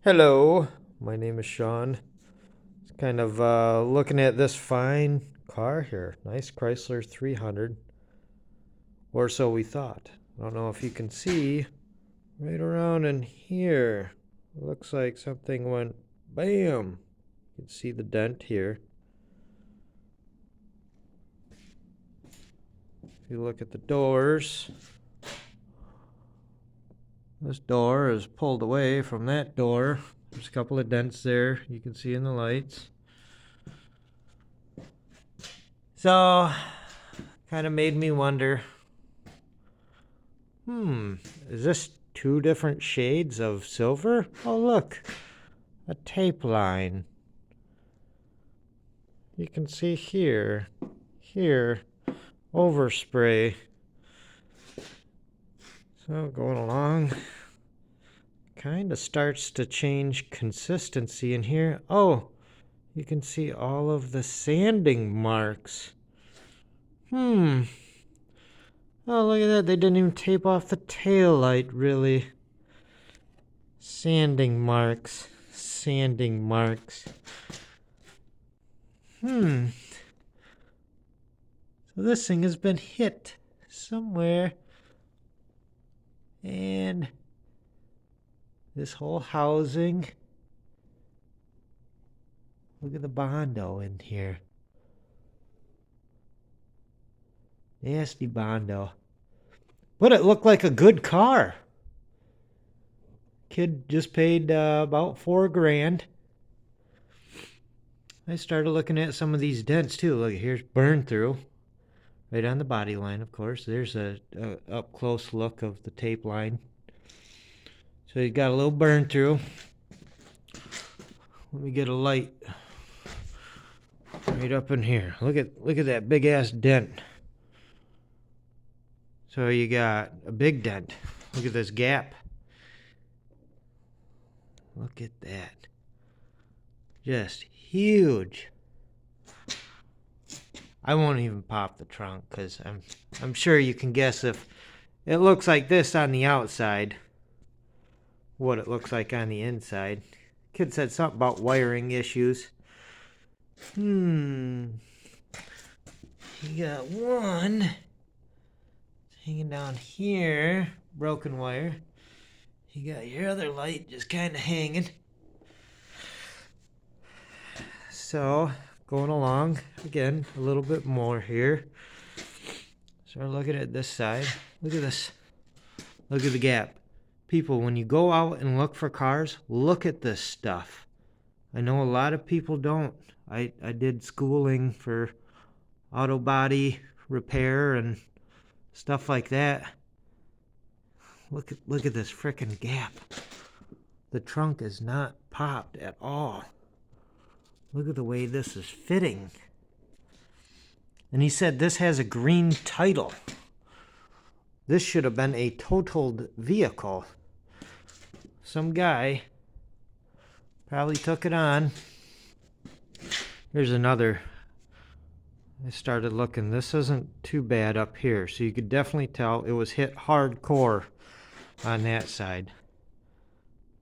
Hello, my name is Sean. Kind of looking at this fine car here. Nice Chrysler 300, or so we thought. I don't know if you can see right around in here. Looks like something went bam. You can see the dent here. If you look at the doors, this door is pulled away from that door. There's a couple of dents there you can see in the lights. So, kind of made me wonder, is this two different shades of silver? Oh, look, a tape line. You can see here, overspray. So going along, kind of starts to change consistency in here. Oh, you can see all of the sanding marks. Oh, look at that. They didn't even tape off the tail light, really. Sanding marks. Sanding marks. So this thing has been hit somewhere. And this whole housing. Look at the Bondo in here. Nasty Bondo. But it looked like a good car. Kid just paid about $4,000. I started looking at some of these dents too. Look, here's burn through. Right on the body line, of course. There's a up close look of the tape line. So you got a little burn through. Let me get a light right up in here. Look at that big ass dent. So you got a big dent. Look at this gap. Look at that. Just huge. I won't even pop the trunk because I'm sure you can guess if it looks like this on the outside, what it looks like on the inside. Kid said something about wiring issues. You got one hanging down here, broken wire. You got your other light just kind of hanging. So, going along, again, a little bit more here. Start looking at this side. Look at this. Look at the gap. People, when you go out and look for cars, look at this stuff. I know a lot of people don't. I did schooling for auto body repair and stuff like that. Look at this frickin' gap. The trunk is not popped at all. Look at the way this is fitting. And he said this has a green title. This should have been a totaled vehicle. Some guy probably took it on. Here's another. I started looking. This isn't too bad up here. So you could definitely tell it was hit hardcore on that side.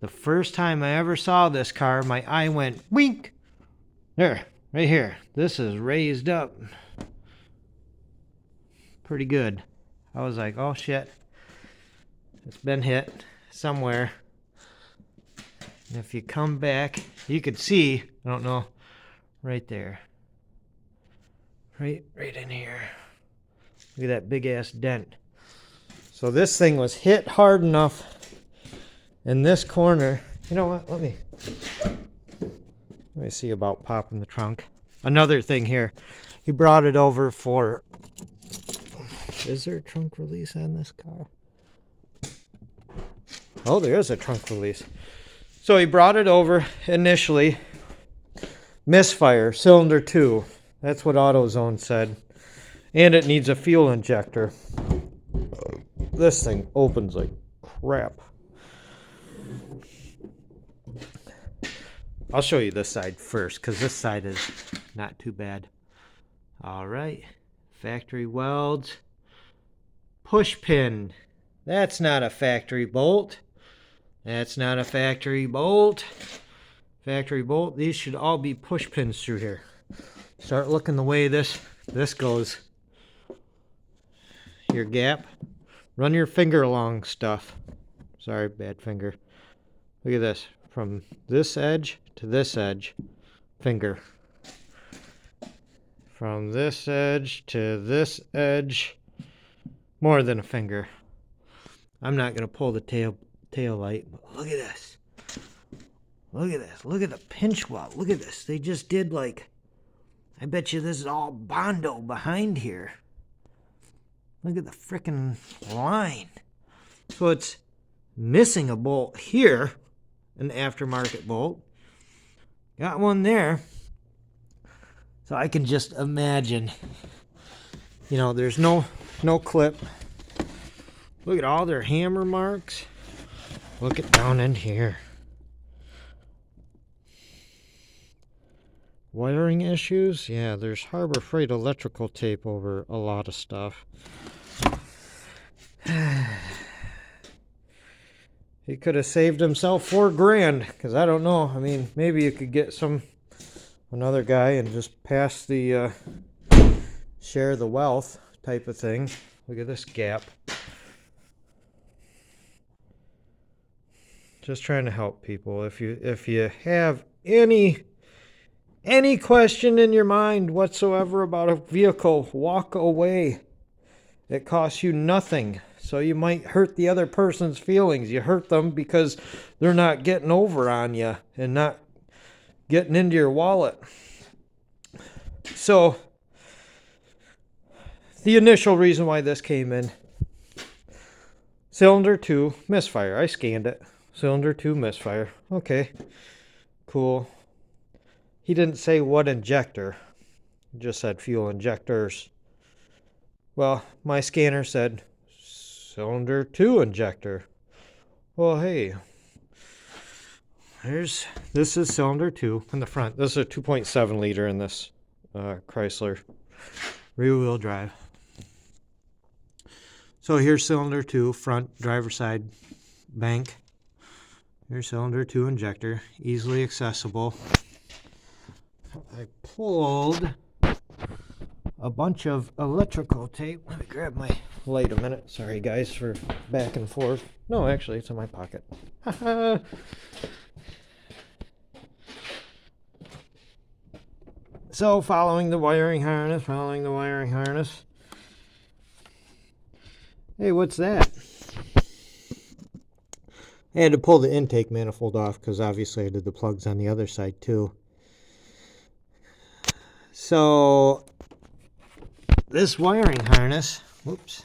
The first time I ever saw this car, my eye went wink. There, right here. This is raised up pretty good. I was like, oh shit. It's been hit somewhere. And if you come back, you could see, I don't know, right there. Right in here. Look at that big ass dent. So this thing was hit hard enough in this corner. You know what? Let me see about popping the trunk. Another thing here. He brought it over for... Is there a trunk release on this car? Oh, there is a trunk release. So he brought it over initially. Misfire, cylinder 2. That's what AutoZone said. And it needs a fuel injector. This thing opens like crap. I'll show you this side first, because this side is not too bad. Alright. Factory welds. Push pin. That's not a factory bolt. That's not a factory bolt. Factory bolt. These should all be push pins through here. Start looking the way this goes. Your gap. Run your finger along stuff. Sorry, bad finger. Look at this. From this edge to this edge. Finger. From this edge to this edge. More than a finger. I'm not going to pull the tail light, but look at this. Look at this. Look at the pinch weld. Look at this. They just did like, I bet you this is all Bondo behind here. Look at the frickin' line. So it's missing a bolt here, an aftermarket bolt. Got one there. So I can just imagine, you know, there's no clip. Look at all their hammer marks. Look at down in here. Wiring issues? Yeah, there's Harbor Freight electrical tape over a lot of stuff. He could have saved himself $4,000, because I don't know. I mean, maybe you could get another guy and just pass the share the wealth type of thing. Look at this gap. Just trying to help people. If you have any question in your mind whatsoever about a vehicle, walk away. It costs you nothing. So you might hurt the other person's feelings. You hurt them because they're not getting over on you and not getting into your wallet. So the initial reason why this came in, cylinder 2 misfire. I scanned it. Cylinder 2 misfire. Okay, cool. He didn't say what injector. He just said fuel injectors. Well, my scanner said cylinder 2 injector. Well, hey, this is cylinder 2 in the front. This is a 2.7 liter in this Chrysler rear wheel drive. So here's cylinder 2 front driver's side bank. Here's cylinder 2 injector, easily accessible. I pulled a bunch of electrical tape. Let me grab my light a minute. Sorry guys for back and forth. No, actually it's in my pocket. So following the wiring harness. Hey, what's that? I had to pull the intake manifold off because obviously I did the plugs on the other side too. So this wiring harness, whoops.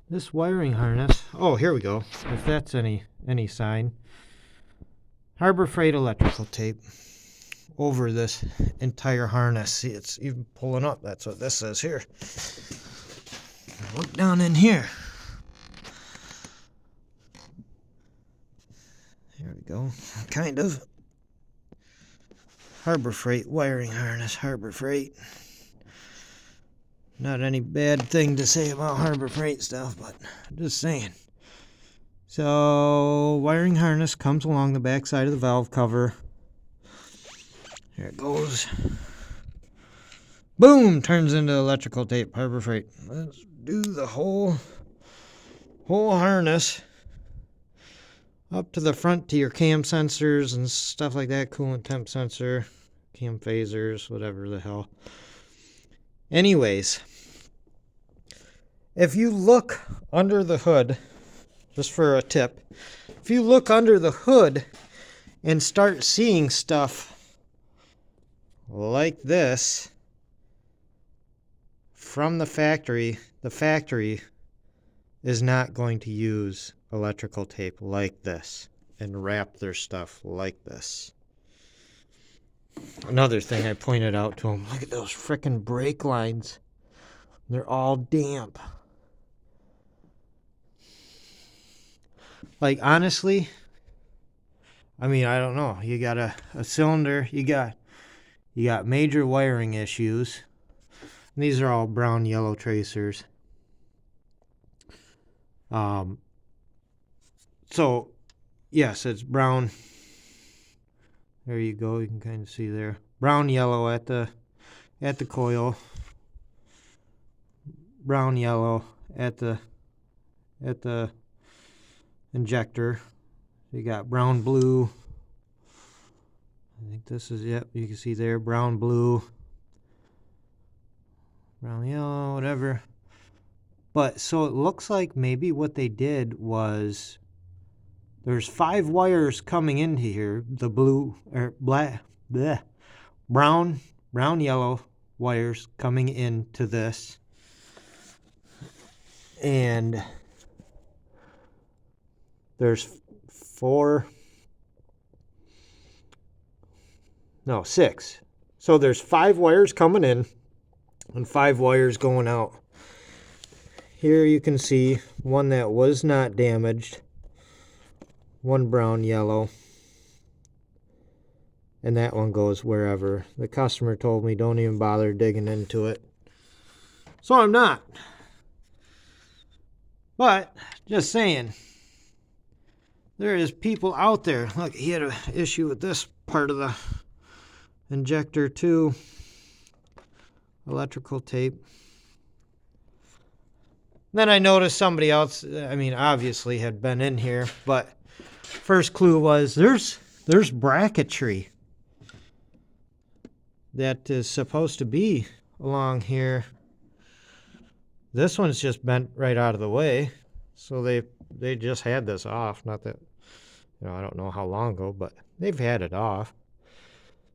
This wiring harness, oh, here we go. If that's any sign. Harbor Freight electrical tape over this entire harness. See, it's even pulling up. That's what this says here. Look down in here. There we go. Kind of. Harbor Freight wiring harness. Harbor Freight. Not any bad thing to say about Harbor Freight stuff, but just saying. So, wiring harness comes along the back side of the valve cover. There it goes. Boom! Turns into electrical tape. Harbor Freight. Let's do the whole harness up to the front to your cam sensors and stuff like that. Coolant temp sensor, cam phasers, whatever the hell. Anyways, if you look under the hood, just for a tip, if you look under the hood and start seeing stuff like this from the factory is not going to use electrical tape like this and wrap their stuff like this. Another thing I pointed out to them, look at those frickin' brake lines. They're all damp. Like, honestly, I mean, I don't know. You got a cylinder, you got major wiring issues. These are all brown yellow tracers. So yes, it's brown. There you go. You can kind of see there. Brown yellow at the coil. Brown yellow at the injector. You got brown blue. I think this is, yep, you can see there, brown blue, brown yellow, whatever. But so it looks like maybe what they did was there's 5 wires coming into here, the blue or black, bleh, brown, yellow wires coming into this. And there's 6. So there's 5 wires coming in and 5 wires going out. Here you can see one that was not damaged, one brown yellow, and that one goes wherever. The customer told me don't even bother digging into it. So I'm not. But just saying, there is people out there. Look, he had an issue with this part of the injector too. Electrical tape. Then I noticed somebody else, I mean, obviously had been in here, but first clue was there's bracketry that is supposed to be along here. This one's just bent right out of the way. So they just had this off. Not that, I don't know how long ago, but they've had it off.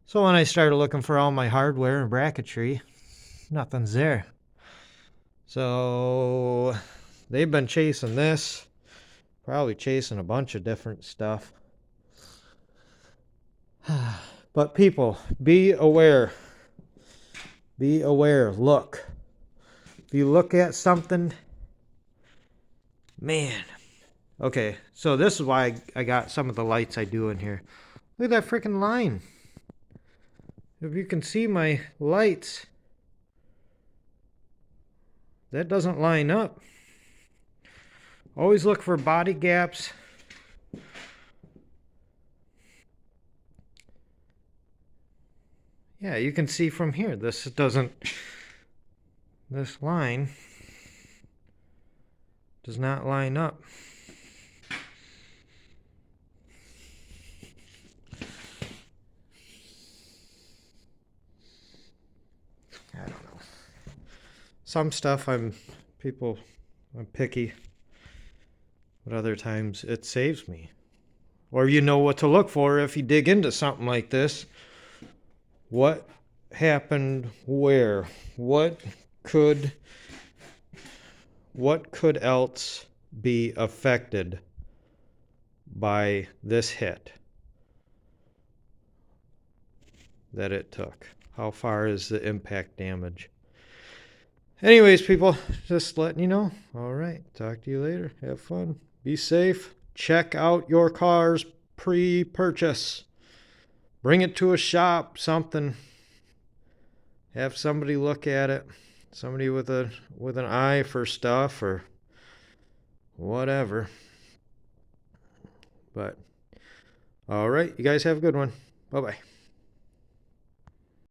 So when I started looking for all my hardware and bracketry, nothing's there. So they've been chasing this, probably chasing a bunch of different stuff. But people, be aware. Be aware. Look. If you look at something, man. Okay, so this is why I got some of the lights I do in here. Look at that freaking line. If you can see my lights, that doesn't line up. Always look for body gaps. Yeah, you can see from here, this line does not line up. I don't know. Some stuff I'm picky, but other times it saves me. Or you know what to look for if you dig into something like this. What happened where? What could else be affected by this hit that it took? How far is the impact damage? Anyways, people, just letting you know. All right, talk to you later. Have fun. Be safe. Check out your cars pre-purchase. Bring it to a shop, something. Have somebody look at it. Somebody with an eye for stuff or whatever. But all right, you guys have a good one. Bye-bye.